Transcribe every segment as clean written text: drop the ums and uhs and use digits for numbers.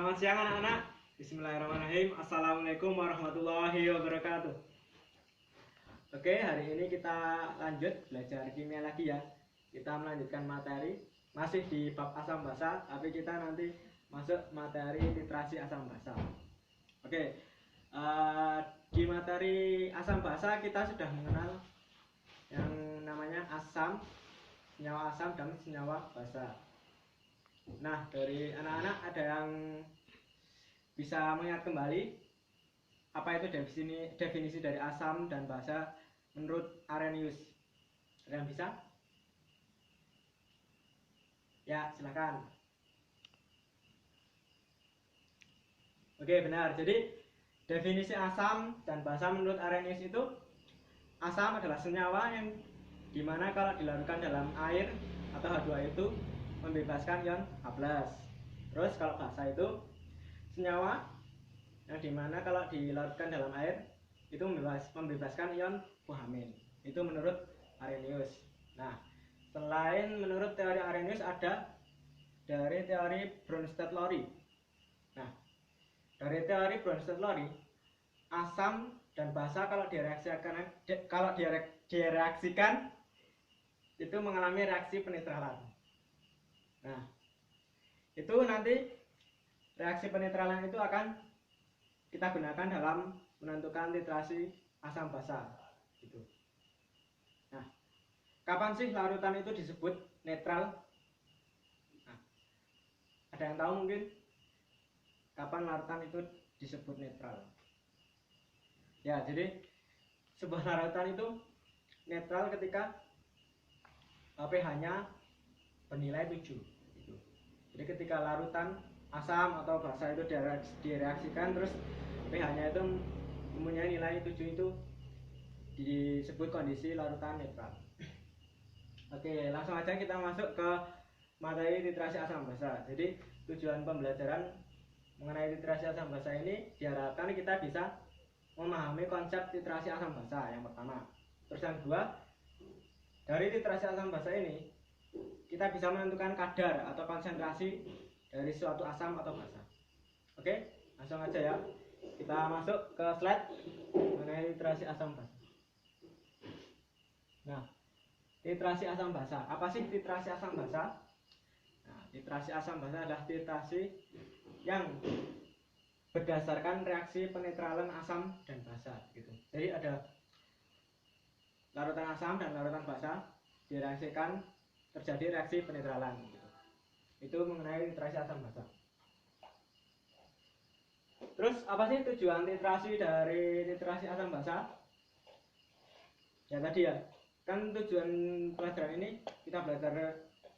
Selamat siang anak-anak. Bismillahirrahmanirrahim. Assalamualaikum warahmatullahi wabarakatuh. Oke, hari ini kita lanjut belajar kimia lagi ya. Kita melanjutkan materi masih di bab asam basa, tapi kita nanti masuk materi titrasi asam basa. Oke, di materi asam basa kita sudah mengenal yang namanya asam, senyawa asam dan senyawa basa. Nah, dari anak-anak ada yang bisa mengingat kembali apa itu definisi dari asam dan basa menurut Arrhenius? Ada yang bisa? Ya, silakan. Oke, benar. Jadi definisi asam dan basa menurut Arrhenius itu, asam adalah senyawa yang dimana kalau dilarutkan dalam air atau H2 itu membebaskan ion H+. Terus kalau basa itu senyawa yang dimana kalau dilarutkan dalam air itu membebaskan ion OH-. Itu menurut Arrhenius. Nah, selain menurut teori Arrhenius ada dari teori Bronsted-Lowry. Nah, dari teori Bronsted-Lowry, asam dan basa kalau direaksikan itu mengalami reaksi penetralan. Nah, itu nanti reaksi penetralan itu akan kita gunakan dalam menentukan titrasi asam basa. Gitu. Nah, kapan sih larutan itu disebut netral? Nah, ada yang tahu mungkin kapan larutan itu disebut netral? Ya, jadi sebuah larutan itu netral ketika pH-nya bernilai 7 gitu. Jadi ketika larutan asam atau basa itu direaksikan terus pH-nya itu mempunyai nilai 7, itu disebut kondisi larutan netral. Oke, langsung aja kita masuk ke materi titrasi asam basa. Jadi tujuan pembelajaran mengenai titrasi asam basa ini diharapkan kita bisa memahami konsep titrasi asam basa yang pertama. Terus yang kedua, dari titrasi asam basa ini kita bisa menentukan kadar atau konsentrasi dari suatu asam atau basa. Oke, langsung aja ya. Kita masuk ke slide mengenai titrasi asam basa. Nah, titrasi asam basa. Apa sih titrasi asam basa? Nah, titrasi asam basa adalah titrasi yang berdasarkan reaksi penetralan asam dan basa gitu. Jadi ada larutan asam dan larutan basa direaksikan, terjadi reaksi penetralan gitu. Itu mengenai titrasi asam basa. Terus apa sih tujuan titrasi dari titrasi asam basa? Ya tadi ya, kan tujuan pelajaran ini kita belajar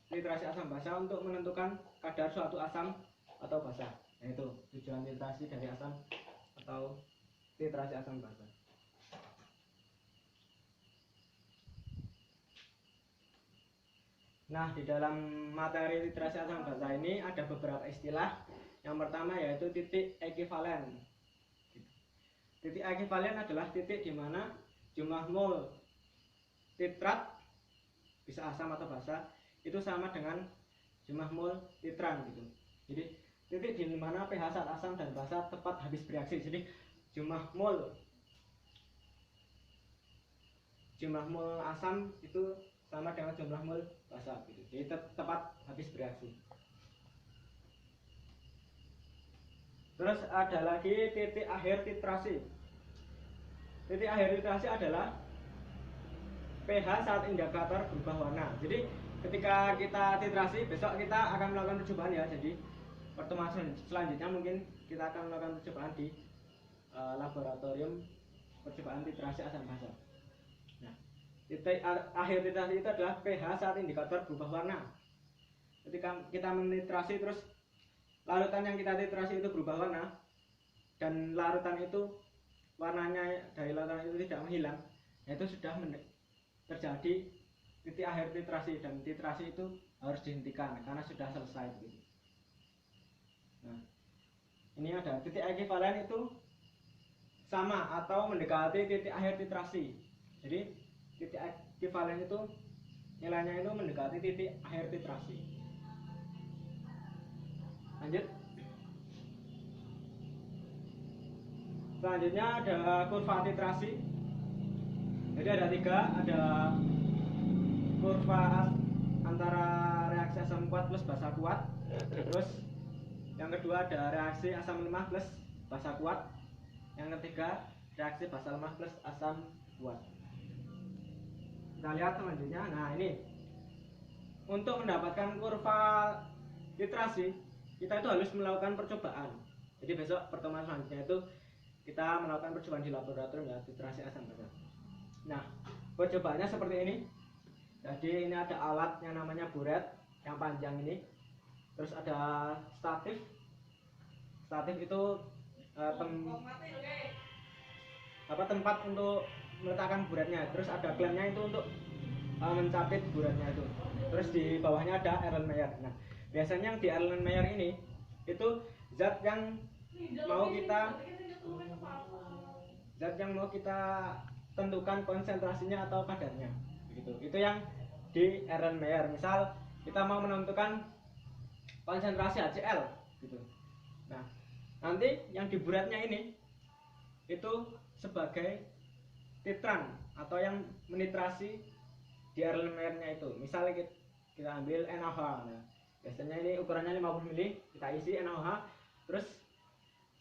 titrasi asam basa untuk menentukan kadar suatu asam atau basa. Nah, itu tujuan titrasi dari asam atau titrasi asam basa. Nah, di dalam materi titrasi asam basa ini ada beberapa istilah. Yang pertama yaitu titik ekivalen. Titik ekivalen adalah titik di mana jumlah mol titrat, bisa asam atau basa, itu sama dengan jumlah mol titran gitu. Jadi titik di mana pH zat asam dan basa tepat habis bereaksi. Jadi jumlah mol asam itu sama dengan jumlah mol basa gitu. Jadi tepat habis bereaksi. Terus ada lagi titik akhir titrasi. Titik akhir titrasi adalah pH saat indikator berubah warna. Jadi ketika kita titrasi, besok kita akan melakukan percobaan ya. Jadi pertemuan selanjutnya mungkin kita akan melakukan percobaan di laboratorium percobaan titrasi asam basa. Nah, titik akhir titrasi itu adalah pH saat indikator berubah warna. Ketika kita menitrasi terus larutan yang kita titrasi itu berubah warna dan larutan itu warnanya dari larutan itu tidak menghilang, itu sudah terjadi titik akhir titrasi, dan titrasi itu harus dihentikan karena sudah selesai begitu. Nah, ini ada titik ekivalen itu sama atau mendekati titik akhir titrasi. Jadi titik ekivalen itu nilainya itu mendekati titik akhir titrasi. Lanjut. Selanjutnya ada kurva titrasi. Jadi ada tiga, ada kurva antara reaksi asam kuat plus basa kuat. Terus yang kedua ada reaksi asam lemah plus basa kuat. Yang ketiga reaksi basa lemah plus asam kuat. Kita lihat selanjutnya. Nah, ini untuk mendapatkan kurva titrasi kita itu harus melakukan percobaan. Jadi besok pertemuan selanjutnya itu kita melakukan percobaan di laboratorium ya, titrasi asam basa. Nah, percobaannya seperti ini. Jadi ini ada alat yang namanya buret yang panjang ini. Terus ada statif. Statif itu tempat untuk meletakkan buretnya. Terus ada klemnya itu untuk mencapit buretnya itu. Terus di bawahnya ada Erlenmeyer. Nah, biasanya yang di Erlenmeyer ini itu zat yang mau kita tentukan konsentrasinya atau kadarnya begitu. Itu yang di Erlenmeyer. Misal kita mau menentukan konsentrasi HCl gitu. Nah, nanti yang di buretnya ini itu sebagai titran atau yang menitrasi di Erlenmeyer-nya itu. Misalnya kita ambil NaOH. Nah, biasanya ini ukurannya 50 ml, kita isi NaOH, terus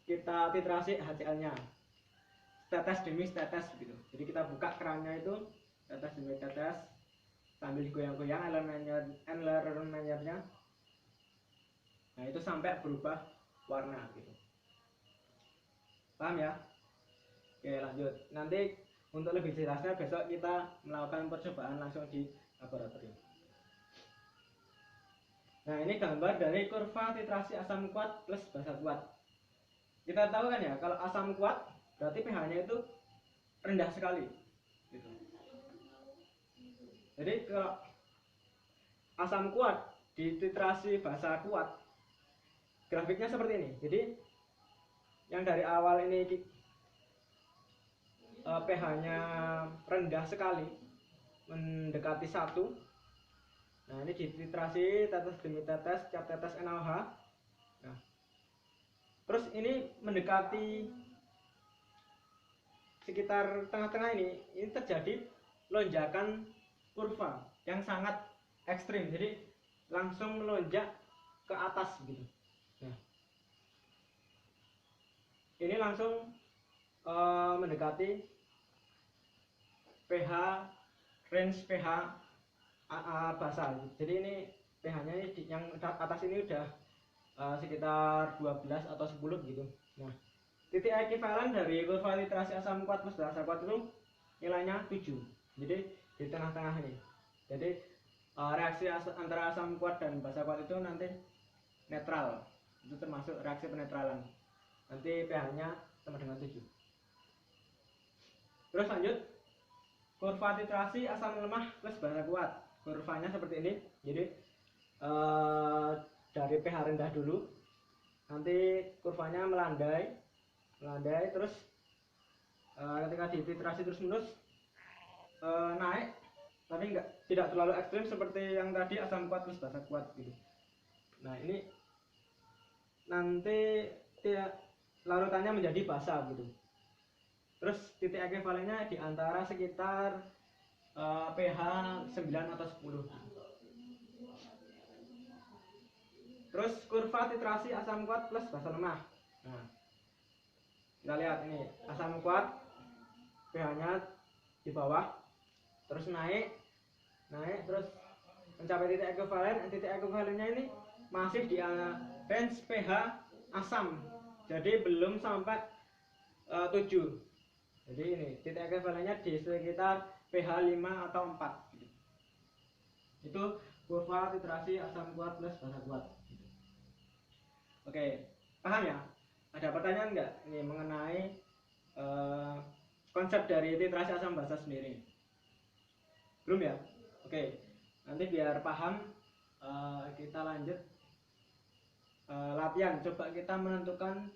kita titrasi HCl-nya. Tetes demi tetes gitu. Jadi kita buka kerannya itu tetes demi tetes sambil digoyang-goyang Erlenmeyer-nya. Nah, itu sampai berubah warna gitu. Paham ya? Oke, lanjut. Nanti untuk lebih jelasnya besok kita melakukan percobaan langsung di laboratorium. Nah, ini gambar dari kurva titrasi asam kuat plus basa kuat. Kita tahu kan ya, kalau asam kuat berarti pH-nya itu rendah sekali gitu. Jadi kalau asam kuat di titrasi basa kuat, grafiknya seperti ini. Jadi yang dari awal ini pH-nya rendah sekali, mendekati 1. Nah, ini dititrasi tetes demi tetes, tiap tetes NaOH. Nah, terus ini mendekati sekitar tengah-tengah ini terjadi lonjakan kurva yang sangat ekstrim. Jadi langsung melonjak ke atas gitu. Nah, ini langsung mendekati pH, range pH basa. Jadi ini pH-nya yang atas ini udah sekitar 12 atau 10 gitu. Nah, titik ekivalen dari kurva titrasi asam kuat plus basa kuat itu nilainya 7. Jadi di tengah-tengah ini. Jadi reaksi antara asam kuat dan basa kuat itu nanti netral. Itu termasuk reaksi penetralan. Nanti pH-nya sama dengan 7. Terus lanjut, kurva titrasi asam lemah plus basa kuat. Kurvanya seperti ini. Jadi dari pH rendah dulu, nanti kurvanya melandai, terus ketika dititrasi terus menerus naik, tapi tidak terlalu ekstrim seperti yang tadi asam kuat plus basa kuat gitu. Nah, ini nanti larutannya menjadi basa gitu. Terus titik ekivalennya di antara sekitar pH 9 atau 10. Terus kurva titrasi asam kuat plus basa lemah. Nah, kita lihat ini asam kuat pH-nya di bawah, terus naik terus mencapai titik ekivalen. Titik ekivalennya ini masih di range pH asam, jadi belum sampai 7. Jadi ini titik ekivalennya di sekitar pH 5 atau 4 gitu. Itu kurva titrasi asam kuat plus basa kuat gitu. Oke, paham ya? Ada pertanyaan nggak ini mengenai konsep dari titrasi asam basa sendiri? Belum ya? Oke, nanti biar paham kita lanjut latihan. Coba kita menentukan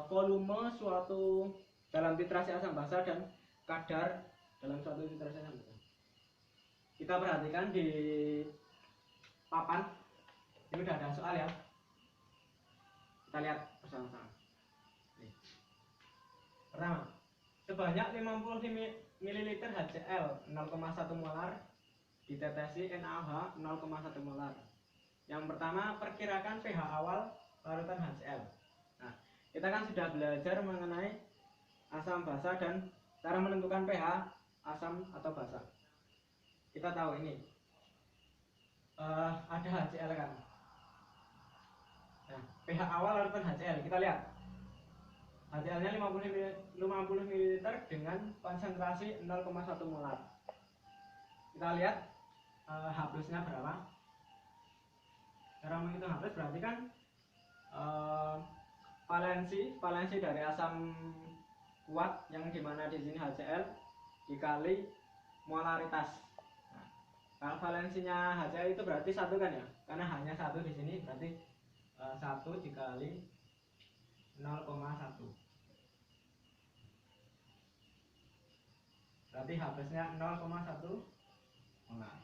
volume suatu dalam titrasi asam basa dan kadar dalam suatu titrasi asam basa. Kita perhatikan di papan. Ini udah ada soal ya. Kita lihat bersama-sama. Pertama, sebanyak 50 ml HCl 0,1 molar ditetesi NaOH 0,1 molar. Yang pertama, perkirakan pH awal larutan HCl. Nah, kita kan sudah belajar mengenai asam basa dan cara menentukan pH asam atau basa. Kita tahu ini ada HCl kan. Nah, pH awal larutan HCl kita lihat. HCl-nya 50 ml dengan konsentrasi 0,1 molar. Kita lihat H plusnya berapa. Cara menghitung H plus berarti kan valensi dari asam kuat yang dimana di sini HCl dikali molaritas. Nah, kalau valensinya HCl itu berarti 1 kan ya, karena hanya 1 di sini, berarti 1 dikali 0,1 berarti H plusnya 0,1 molar.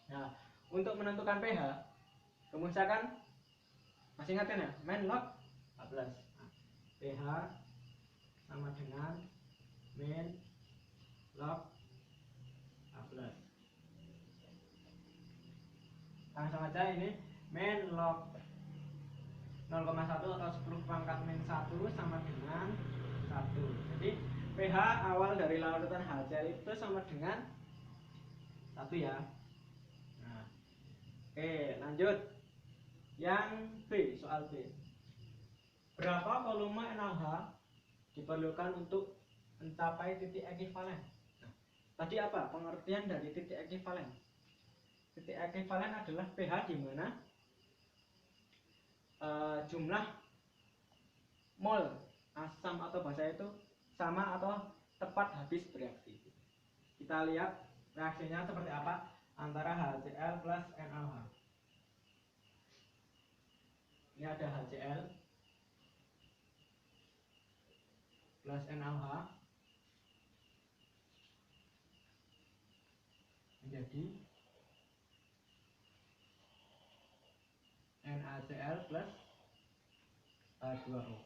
Nah, untuk menentukan pH, kemudian masih ingat kan ya, main log H plus. Nah, pH sama dengan min log H plus. Langsung aja ini min log 0,1 atau 10 pangkat min 1 sama dengan 1. Jadi pH awal dari larutan HCl itu sama dengan 1 ya. Nah, oke, lanjut. Yang B, soal B. Berapa volume NaOH diperlukan untuk mencapai titik ekivalen? Nah, tadi apa pengertian dari titik ekivalen? Titik ekivalen adalah pH di mana jumlah mol asam atau basa itu sama atau tepat habis bereaksi. Kita lihat reaksinya seperti apa antara HCl plus NaOH. Ini ada HCl plus NaOH menjadi NaCl plus H2O.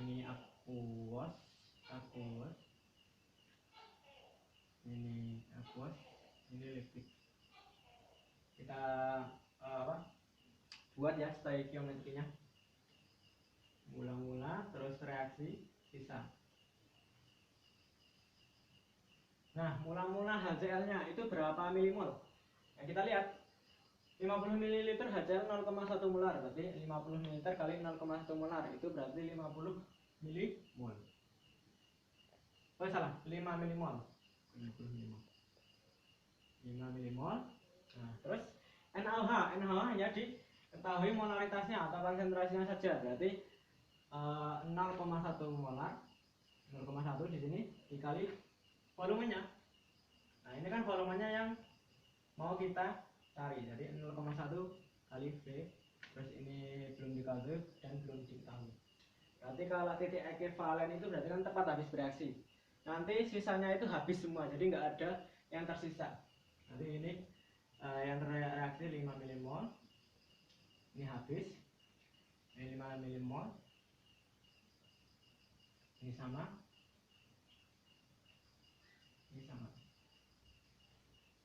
Ini aqueous, ini aqueous, ini liquid. Kita buat ya stoikiometrinya. Mula-mula terus reaksi sisa. Nah, mula-mula HCl-nya itu berapa milimol? Nah, kita lihat 50 ml HCl 0,1 molar, berarti 50 ml kali 0,1 molar itu berarti 50 milimol. Oh salah, 5 milimol. 5 milimol. Nah, terus NaOH hanya diketahui molaritasnya atau konsentrasinya saja, berarti 0,1 molar. 0,1 di sini dikali volumenya. Nah, ini kan volumenya yang mau kita cari, jadi 0,1 kali V, terus ini belum dikali dan belum diketahui. Berarti kalau titik ekivalen itu berarti kan tepat habis bereaksi. Nanti sisanya itu habis semua, jadi nggak ada yang tersisa. Nanti ini yang reaksi 5 milimol, ini habis, ini 5 milimol, ini sama, ini sama.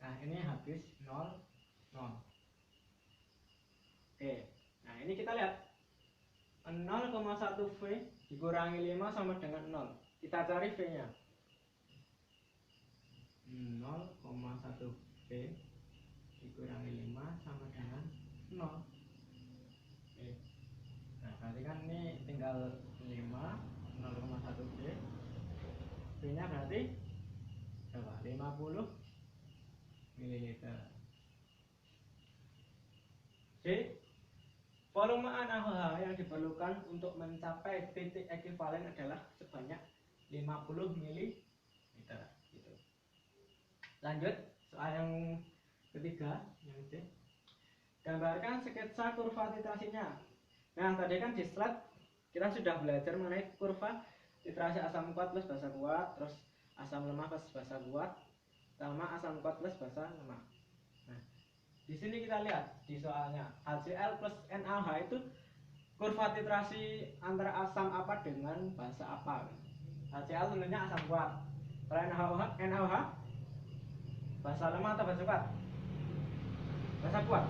Nah, ini habis 0, 0. Oke, nah ini kita lihat 0,1 V dikurangi 5 sama dengan 0. Kita cari V nya 0,1 V dikurangi 5 sama dengan 0. Oke. Nah, berarti kan ini tinggal 5, 0,1 V. V nya berarti berapa? 50 ml. C. Volume NaOH yang diperlukan untuk mencapai titik ekivalen adalah sebanyak 50 ml. Gitu. Lanjut, soal yang ketiga, yang C. Gambarkan sketsa kurva titrasinya. Nah, tadi kan di slide kita sudah belajar mengenai kurva titrasi asam kuat plus basa kuat, terus asam lemah plus basa kuat, sama asam kuat plus basa lemah. Nah, di sini kita lihat di soalnya HCl plus NaOH itu kurva titrasi antara asam apa dengan basa apa. HCl tentunya asam kuat. Kalau NaOH basa lemah atau basa kuat? Basa kuat.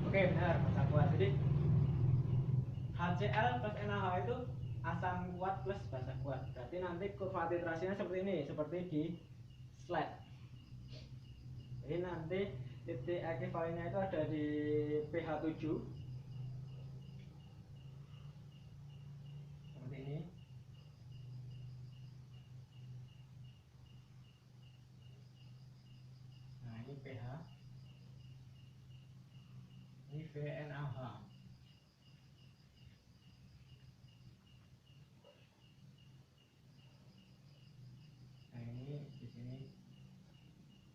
Oke, benar, basa kuat. Jadi HCl plus NaOH itu asam kuat plus basa kuat. Berarti nanti kurva titrasinya seperti ini, seperti di slide. Jadi nanti titik ekuivalennya itu ada di pH 7 seperti ini. Nah, ini pH, ini VNaOH. Nah, ini di sini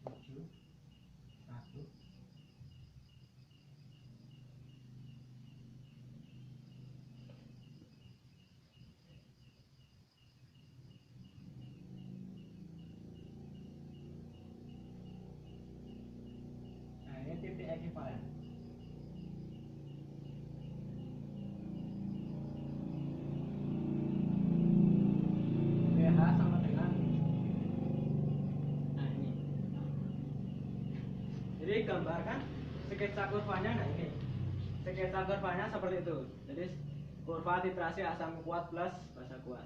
7 1. Nah, ini titik ekuivalen. pH sama dengan, nah ini. Jadi gambarkan sketsa kurvanya. Nah, ini sketsa kurvanya seperti itu. Jadi kurva titrasi asam kuat plus basa kuat.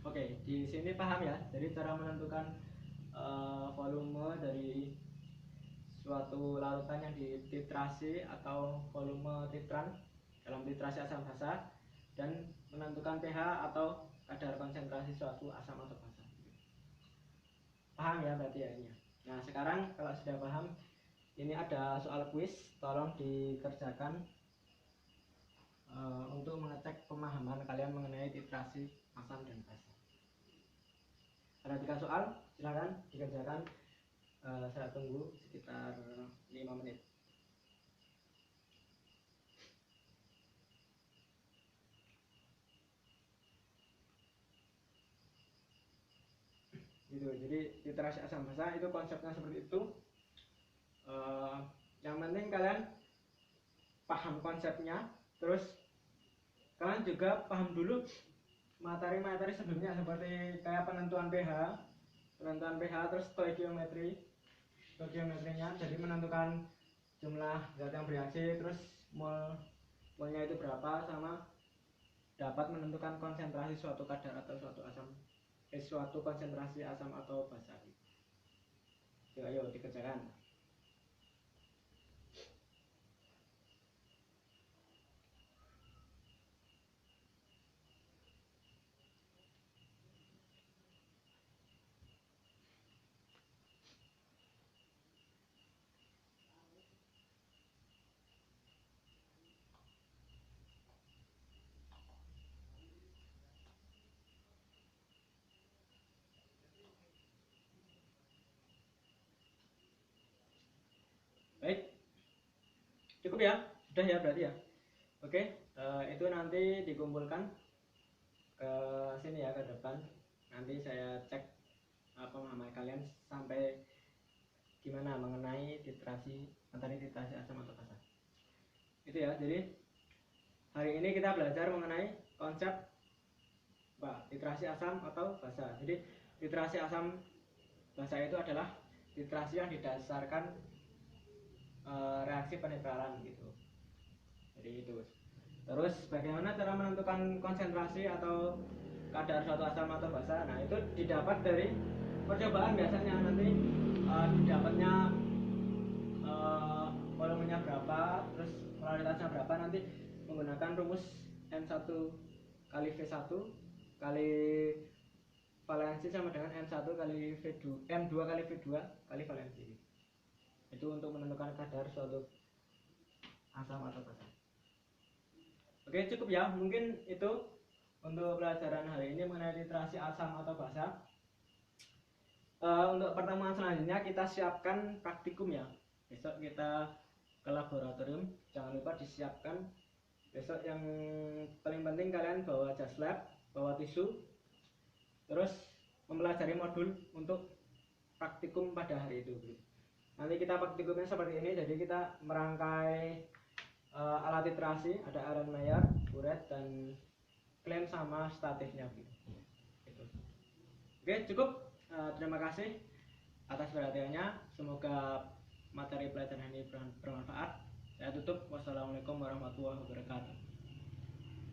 Oke, di sini paham ya. Jadi cara menentukan volume dari suatu larutan yang dititrasi atau volume titran dalam titrasi asam basa, dan menentukan pH atau kadar konsentrasi suatu asam atau basa. Paham ya berarti ya ini. Nah, sekarang kalau sudah paham, ini ada soal kuis, tolong dikerjakan untuk mengecek pemahaman kalian mengenai titrasi asam dan basa. Ada 3 soal, silakan dikerjakan. Saya tunggu sekitar 5 menit. Gitu. Jadi titrasi asam basa itu konsepnya seperti itu. Yang penting kalian paham konsepnya, terus kalian juga paham dulu materi-materi sebelumnya seperti kayak penentuan pH, terus stoikiometrinya, jadi menentukan jumlah zat yang bereaksi, terus molnya itu berapa, sama dapat menentukan konsentrasi suatu kadar atau suatu konsentrasi asam atau basa. Yuk, ayo dikerjakan. Baik, cukup ya, sudah ya berarti ya. Oke, itu nanti dikumpulkan ke sini ya, ke depan. Nanti saya cek pemahaman kalian sampai gimana mengenai titrasi asam atau basa. Itu ya. Jadi hari ini kita belajar mengenai konsep titrasi asam atau basa. Jadi titrasi asam basa itu adalah titrasi yang didasarkan reaksi penetralan gitu. Jadi itu. Terus bagaimana cara menentukan konsentrasi atau kadar suatu asam atau basa? Nah, itu didapat dari percobaan biasanya. Nanti didapatnya volumenya berapa, terus polaritasnya berapa, nanti menggunakan rumus N1 kali V1 kali valensi sama dengan N1 kali V2, M2 kali V2 kali valensi. Itu untuk menentukan kadar suatu asam atau basa. Oke, cukup ya. Mungkin itu untuk pelajaran hari ini mengenai titrasi asam atau basa. Untuk pertemuan selanjutnya kita siapkan praktikum ya. Besok kita ke laboratorium. Jangan lupa disiapkan. Besok yang paling penting kalian bawa jas lab, bawa tisu, terus mempelajari modul untuk praktikum pada hari itu. Nanti kita praktikumnya seperti ini. Jadi kita merangkai alat titrasi, ada iron layar, buret, dan klem sama statifnya gitu. Oke, cukup. Terima kasih atas perhatiannya. Semoga materi pelajaran ini bermanfaat. Saya tutup. Wassalamualaikum warahmatullahi wabarakatuh.